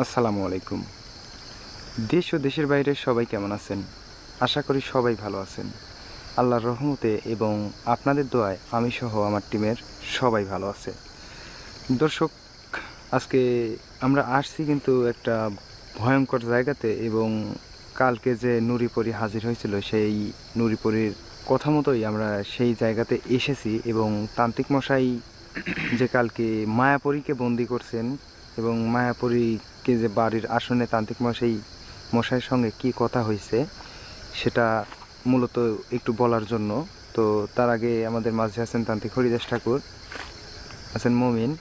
আসসালামু আলাইকুম। দেশ ও দেশের বাইরে সবাই কেমন আছেন? আশা করি সবাই ভালো আছেন। আল্লাহর রহমতে এবং আপনাদের দোয়ায় আমি সহ আমার টিমের সবাই ভালো আছে। দর্শক, আজকে আমরা আসছি কিন্তু একটা ভয়ঙ্কর জায়গাতে, এবং কালকে যে নুরিপরি হাজির হয়েছিল সেই নুরিপরির কথা মতোই আমরা সেই জায়গাতে এসেছি। এবং তান্ত্রিক মশাই যে কালকে মায়াপরীকে বন্দি করছেন, এবং মায়াপরীকে যে বাড়ির আসনে তান্ত্রিক মশাইয়ের সঙ্গে কি কথা হয়েছে সেটা মূলত একটু বলার জন্য। তো তার আগে আমাদের মাঝে আছেন তান্ত্রিক হরিদাস ঠাকুর, আছেন মমিন,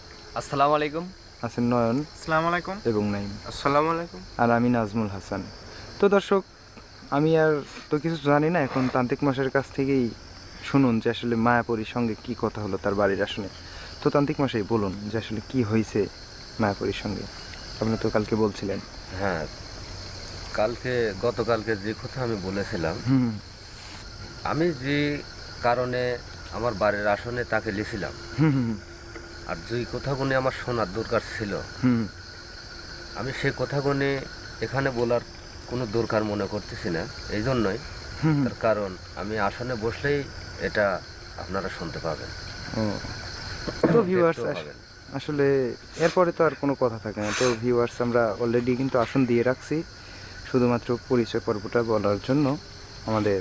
আসসালামু আলাইকুম। আছেন নয়ন আসসালামু আলাইকুম। এবং নাইম, আসসালামু আলাইকুম। আর আমি নাজমুল হাসান। তো দর্শক, আমি আর তো কিছু জানি না, এখন তান্ত্রিক মশাইয়ের কাছ থেকেই শুনুন যে আসলে মায়াপরীর সঙ্গে কি কথা হলো তার বাড়ির আসনে। তো তান্ত্রিক মশাই বলুন যে আসলে কি হয়েছে মায়াপরীর সঙ্গে, আপনি তো কালকে বলছিলেন। হ্যাঁ, গতকালকে যে কথা আমি বলেছিলাম, হুম আমি যে কারণে আমার বাড়ির আসনে তাকে লিখিলাম, হুম হুম আর যে কথাগুলি আমার শোনার দরকার ছিল, হুম আমি সেই কথাগুলি এখানে বলার কোনো দরকার মনে করতেছি না। এই জন্যই, হুম হুম। তার কারণ আমি আসনে বসলেই এটা আপনারা শুনতে পাবেন, ও, তো ভিউয়ার্স দেখতেও পাবেন। আসলে এরপরে তো আর কোনো কথা থাকে না। তো ভিউয়ার্স, আমরা অলরেডি কিন্তু আসন দিয়ে রাখছি, শুধুমাত্র পরিচয় পর্বটা বলার জন্য আমাদের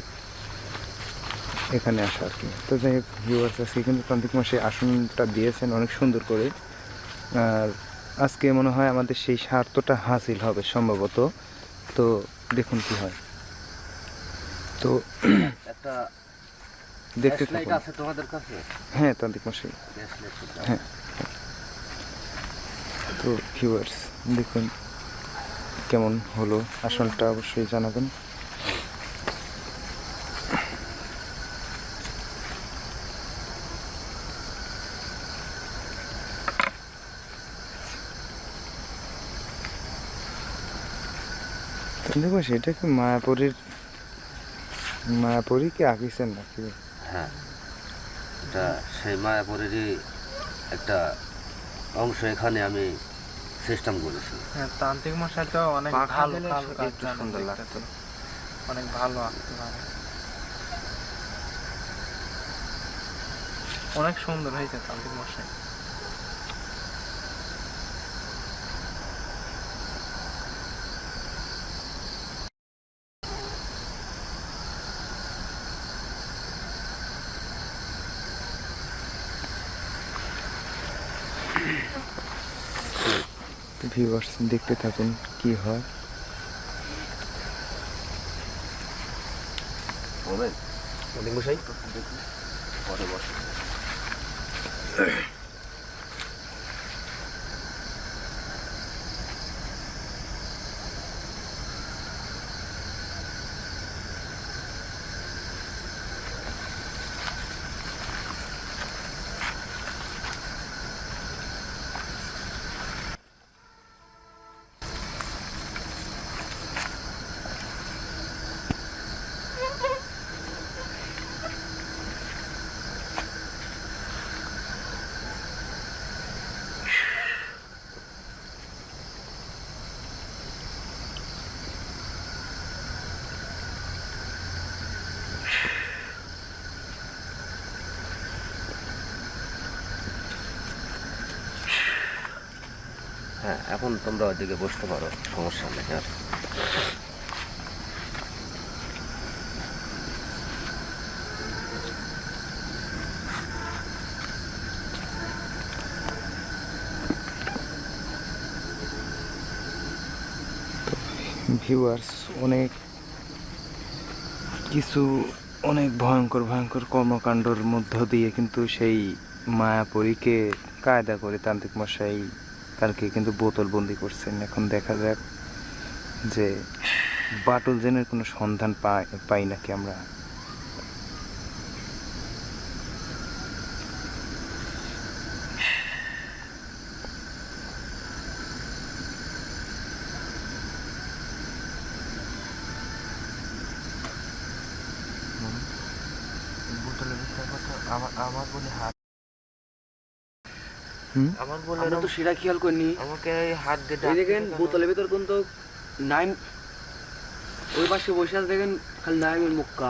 এখানে আসা আর কি। তো যাই হোক ভিউয়ার্স, আজকে কিন্তু তান্ত্রিক মশাই আসনটা দিয়েছেন অনেক সুন্দর করে। আর আজকে মনে হয় আমাদের সেই স্বার্থটা হাসিল হবে সম্ভবত। তো দেখুন কি হয়। তো একটা দেখতে ফ্ল্যাশলাইট থাকুন। আছে তোমাদের কাছে? হ্যাঁ তান্ত্রিক মশাই, ফ্ল্যাশলাইট কোথায়? হ্যাঁ। তো ভিউয়ার্স দেখুন কেমন হলো, আসনটা অবশ্যই জানাবেন। তান্ত্রিক মশাই, এটা কি মায়াপুরী কি আঁকিছেন নাকি? হ্যাঁ, এটা সেই মায়াপুরেরই একটা অংশ এখানে আমি সিস্টেম করেছি। হ্যাঁ, তান্ত্রিক মশাই তো অনেক পাখা ভালো দিলে কাজ একটু জানে, সুন্দর দেখতেছি। লাগতো। অনেক ভালো আঁকতে পারে, অনেক সুন্দর হয়েছে তান্ত্রিক মশাই। তো ভিউয়ার্স দেখতে থাকুন কি হয়। বলবেন মল্লিক মশাই? পরে বসে। হ্যাঁ, এখন তোমরা ওইদিকে বসতে পারো, সমস্যা নেই। আর ভিউয়ার্স, কিছু অনেক ভয়ঙ্কর ভয়ঙ্কর কর্মকাণ্ডর মধ্য দিয়ে কিন্তু সেই মায়াপরীকে কায়দা করে তান্ত্রিক মশাই কালকে কিন্তু বোতলবন্দি করছেন। এখন দেখা যাক যে বাটুল জেনের কোনো সন্ধান পাই নাকি আমরা। বোতলের ভিতরে আমার বলে হাত আমার বলে আমরা তো সেটা খেয়াল করিনি। আমাকে এই হাত দিয়ে এই দেখেন ডাকতেছে কেন? বোতলের ভিতর কিন্তু নাইম ওই পাশে বসে আছে, দেখেন খালি নাইমের মুক্কা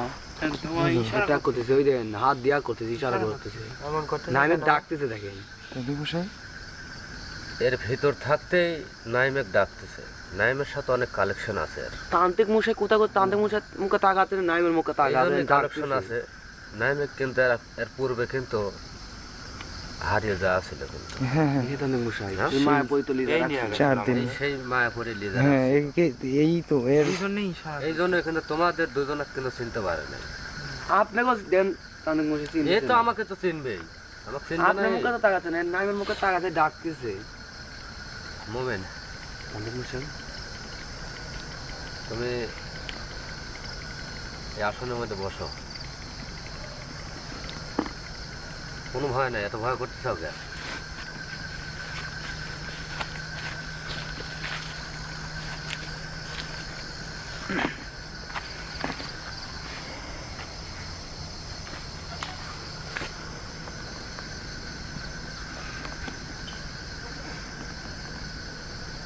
ডাক করতেছে। ওই দেখেন হাত দিয়া করতেছে, ইশারা করতেছে, এমন করতে নাইমের ডাকতেছে। দেখেন তান্ত্রিক মশাই, এর ভিতর থাকতেই নাইমেক ডাকতেছে। নাইমের সাথে অনেক কালেকশন আছে। আর তান্ত্রিক মশাই কোথা কোথা তান্ত্রিক মশাই মুখে তাকাতে, নাইমের মুখে তাকাতে কালেকশন আছে। নাইমেক কিন্তু এর পূর্বে কিন্তু হারিয়ে যাওয়া ছিল কিন্তু। হ্যাঁ হ্যাঁ তান্ত্রিক মশাই হ্যাঁ? মায়া পৈতলি 4 দিন। এই সেই মায়াপুরে লিজার হ্যাঁ এই তো এর এই জন্যই সারা এই জন্য কিন্তু তোমাদের দুজনে কিন্তু চিনতে পারে নাই। আপনাকে দেন তান্ত্রিক মশাই চিনতে। এই তো আমাকে তো চিনবেই, আমাকে চিনবে না। আপনার মুখে তো তাকাতে না, নাইমের মুখে তাকাতে ডাকতেছে। মোমেন, তান্ত্রিক মশাই তুমি এই আসনের মধ্যে বসো। কোনো ভয় নাই, এত ভয় করতে চাও কেন?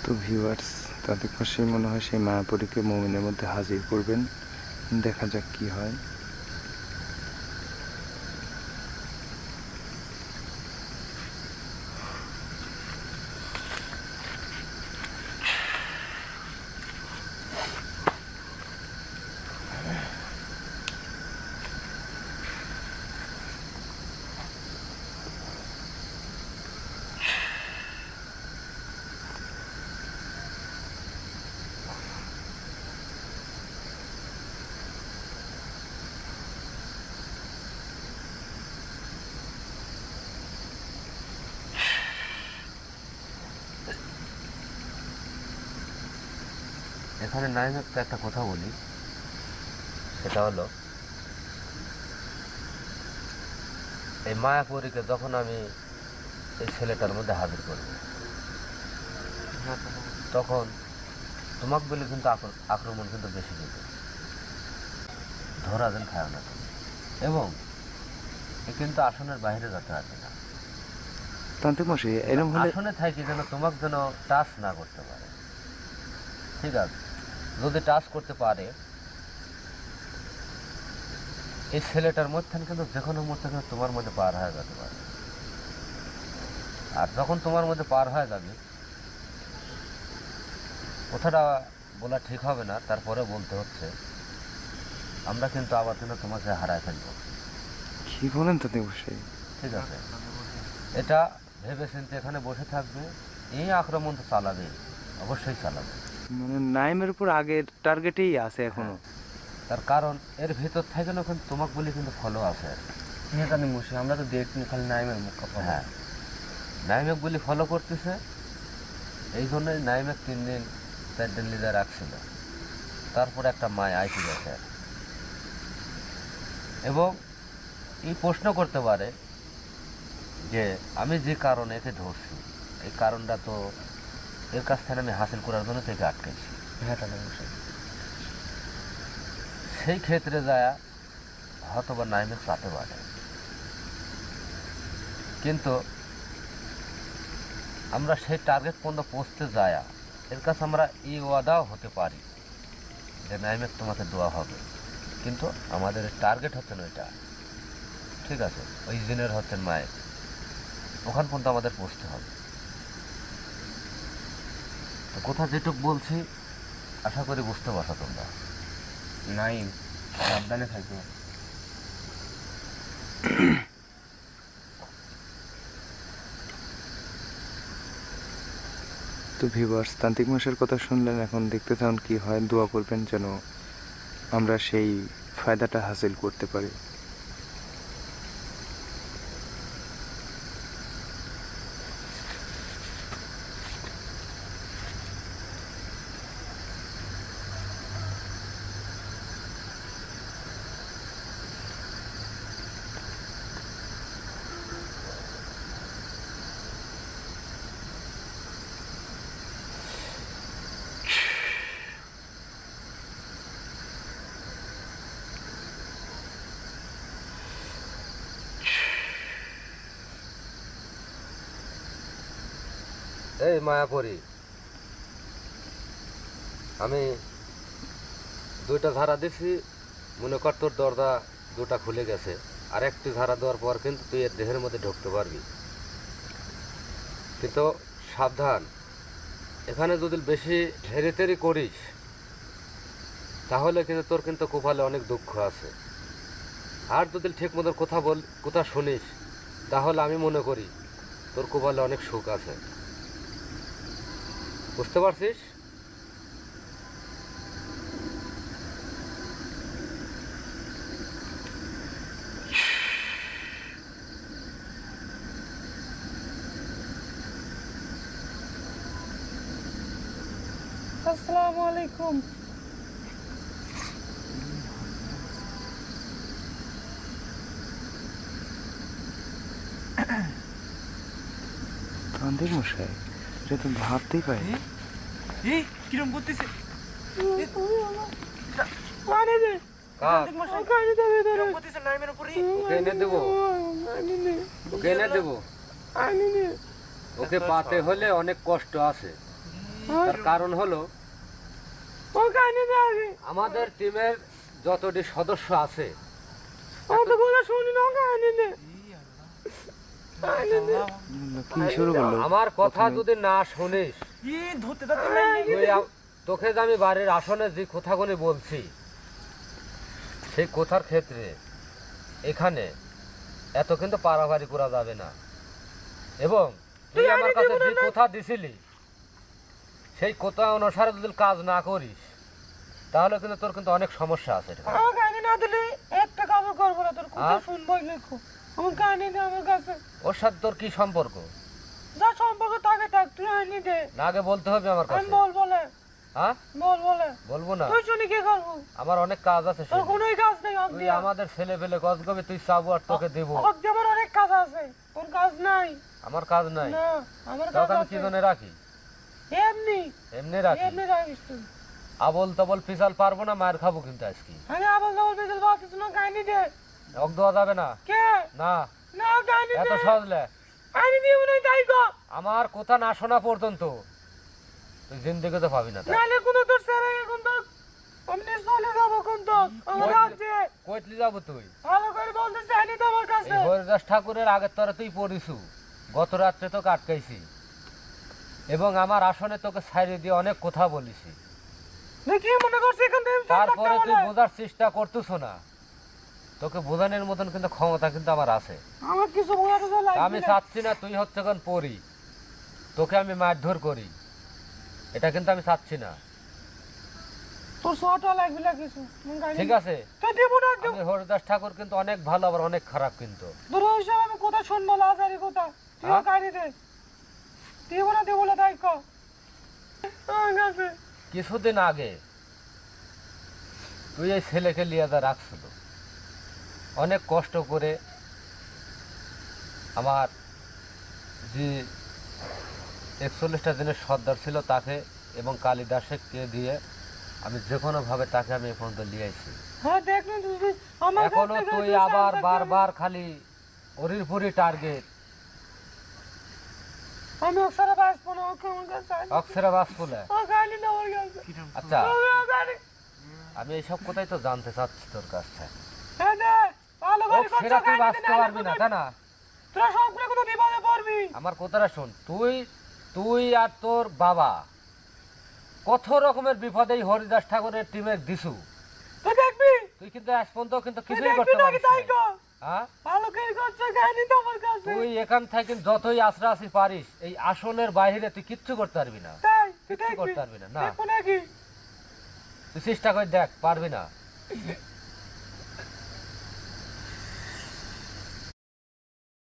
তো ভিউয়ার্স, তান্ত্রিক মশাই মনে হয় সেই মায়াপুরীকে মুমিনের মধ্যে হাজির করবেন। দেখা যাক কি হয়। এখানে নাইমেককে একটা কথা বলি, সেটা হলো এই মায়াপুরীকে যখন আমি এই ছেলেটার মধ্যে হাজির করব, তখন তোমাকে বলে কিন্তু আক্রমণ কিন্তু বেশি যেত, ধরা যেন খায় না তুমি। এবং এ কিন্তু আসনের বাইরে যেতে পারবে না। তান্ত্রিক মশাই এরকম হলে আসনে থাকি যেন তোমাকে যেন টাচ না করতে পারে, ঠিক আছে? যদি টাচ করতে পারে, এই ছেলেটার মধ্যে কিন্তু যে কোনো মুহূর্তে কিন্তু তোমার মধ্যে পার হয়ে যেতে পারে। আর যখন তোমার মধ্যে পার হয়ে যাবে, কথাটা বলা ঠিক হবে না, তারপরে বলতে হচ্ছে, আমরা কিন্তু আবার কিন্তু তোমাকে হারায় ফেলবো। কি বলেন তান্ত্রিক মশাই? ঠিক আছে, এটা ভেবে চিন্তে এখানে বসে থাকবে। এই আক্রমণ তো চালাবে, অবশ্যই চালাবে। মানে নাইমের উপর আগের টার্গেটেই আছে এখনো। তার কারণ এর ভেতর থেকে না কিন্তু তোমাকে বলে কিন্তু ফলো আছে। হ্যাঁ তান্ত্রিক মশাই, আমরা তো দেখি খালি নাইমের মুখে। হ্যাঁ, নাইমেক বলে ফলো করতেছে। এই জন্যই নাইমেক 3 দিন 4 দিন লিডার রাখছিল। তারপরে একটা মায় আইসি গেছে এবং এই প্রশ্ন করতে পারে যে আমি যে কারণে একে ধরছি, এই কারণটা তো এর কাছ থেকে আমি হাসিল করার জন্য থেকে আটকেছি। হ্যাঁ তান্ত্রিক মশাই, সেই ক্ষেত্রে যায় হয়তো বা নাইমেক চাতে পারে, কিন্তু আমরা সেই টার্গেট পর্যন্ত পৌঁছতে যায় এর কাছে আমরা এই ওয়াদাও হতে পারি যে নাইমেক তোমাকে দেওয়া হবে, কিন্তু আমাদের টার্গেট হচ্ছে না এটা, ঠিক আছে? ওই দিনের হচ্ছেন মায়ের, ওখান পর্যন্ত আমাদের পৌঁছতে হবে। তো কথা যেটুক বলছি আশা করি বুঝতে পারছো তোমরা। নাইম সাবধানে থাকবে। তো ভিউয়ার্স, তান্ত্রিক মশাইয়ের কথা শুনলেন, এখন দেখতে চান কি হয়। দোয়া করবেন যেন আমরা সেই ফায়দাটা হাসিল করতে পারি। এই মায়াপুরী, আমি 2টা ধারা দিছি, মনে কর তোর দরজা 2টা খুলে গেছে, আর একটি ধারা দেওয়ার পর কিন্তু তুই এর দেহের মধ্যে ঢুকতে পারবি। কিন্তু সাবধান, এখানে যদি বেশি হেরিতেরি করিস তাহলে কিন্তু তোর কিন্তু কপালে অনেক দুঃখ আছে। আর যদি ঠিক মতো কথা শুনিস তাহলে আমি মনে করি তোর কপালে অনেক সুখ আছে। বুঝতে পারছিস? আসসালামু আলাইকুম। তান্ত্রিক মশাই, এটা তো ভাবতেই পারি। এই কিরম করতেছে কাক, কিরম করতেছে নাইমের উপরে ওকে এনে দেবো, ওকে এনে দেবো। ওকে পাতে হলে অনেক কষ্ট আছে। তার কারণ হলো আমাদের টিমের যতটি সদস্য আছে কি শুরু করলো? আমার কথা যদি না শুনিস, তোকে যে আমি বাড়ির আসনে যে কথাগুলি বলছি সেই কথার ক্ষেত্রে এখানে এত কিন্তু পারাভারি করা যাবে না। এবং তুই আমার কাছে যে কথা দিছিলি সেই কথা অনুসারে যদি কাজ না করিস তাহলে কিন্তু তোর কিন্তু অনেক সমস্যা আছে। ওর সাথে তোর কি সম্পর্ক? না আগে বলতে হবে আমার কাছে। হ্যাঁ, বলবো না। আমার অনেক কাজ আছে। তুই আমাদের ছেলে পেলে গছ গবে, তুই চাবো আর তোকে দেবো। অনেক কাজ আছে, তোর কাজ নাই। আমার কাজ নাই, তোকে আমি কি জন্য রাখি? এমনি এমনি রাখি। এমনি রাখিস তুই। আবল তাবল পিছাল পারবো না, মায়ের খাবো কিন্তু আজকে। আরে আবল তাবল পিছল বাদ কিছু না, গাইনি দে। অক দেওয়া যাবে না। কে? না, না গাইনি দে। এত সহজলে আইনি দিও না, তাই গো। আমার কথা না শোনা পর্যন্ত তুই জিন্দেগিতে পাবি না। নালে কোন তোর সেরে কোন তো আমি চলে যাব কোন তো আমার আছে। কইতলি যাবো তুই? ভালো করে বলতে চাইনি তো আমার কাছে। এই হরিদাস ঠাকুরের আগের তরে তুই পড়িছু, গত রাত্রে তোকে আটকাইছি এবং আমার আসনে তোকে ছাইড়ে দিয়ে অনেক কথা বলিছি। দেখি মনে করছিস এখান থেকে তারপরে তুই বোঝার চেষ্টা করতেছ না। তোকে বোঝানোর মতন কিন্তু ক্ষমতা কিন্তু আমার আছে। আমার কিছু বোঝাতে তো লাগবে। আমি চাচ্ছি না তুই হচ্ছে কোন পড়ি তোকে আমি মারধর করি, এটা কিন্তু আমি চাচ্ছি না। তোর শটা লাগবে না কিছু। ঠিক আছে, তো দেব না দেব। আমি হরিদাস ঠাকুর কিন্তু অনেক ভালো আবার অনেক খারাপ কিন্তু। তোর হিসাব আমি কথা শুনবো লাজারি কথা। তুই গাড়ি দে। দেব না তাই কো। ঠিক আছে। কিছুদিন আগে তুই এই ছেলেকে লিয়ে যা রাখছিল, অনেক কষ্ট করে আমার যে 41টা দিনের সর্দার ছিল তাকে এবং কালিদাসকে দিয়ে আমি যে কোনোভাবে তাকে আমি এ পর্যন্ত নিয়ে আইছি। হ্যাঁ দেখুন তুই আমার এখনো তুই আবার বারবার খালি ওরির পুরি টার্গেট। আমি অক্সরা বাসবো না, ওকে আমার কাছে অক্ষরে বাস বলে। ও গাড়ি না ওর কাছে। আচ্ছা, ও গাড়ি। আমি এইসব কথাই তো জানতে চাচ্ছি তোর কাছ থেকে। হ্যাঁ দে, ভালো করে কথা অক্ষরে তুই বাঁচতে পারবি না, তাই না? তোরা সবগুলো কথা বিপদে পড়বি। আমার কথাটা শোন, তুই আর তোর বাবা কত রকমের বিপদেই হরিদাস ঠাকুরের টিমে দিছু। তুই দেখবি। তুই কিন্তু আজ পর্যন্ত কিন্তু কিছুই করতে পারিস তাই না। কো। হ্যাঁ, ভালো করে কথা গাড়ি তো আমার কাছে। তুই এখান থেকে যতই আশ্রা আসি পারিস, এই আসনের বাইরে তুই কিচ্ছু করতে পারবি না। তাই তুই কিচ্ছু দেখবি। করতে পারবি না। না, দেখো নাকি? তুই চেষ্টা করে দেখ, পারবি না।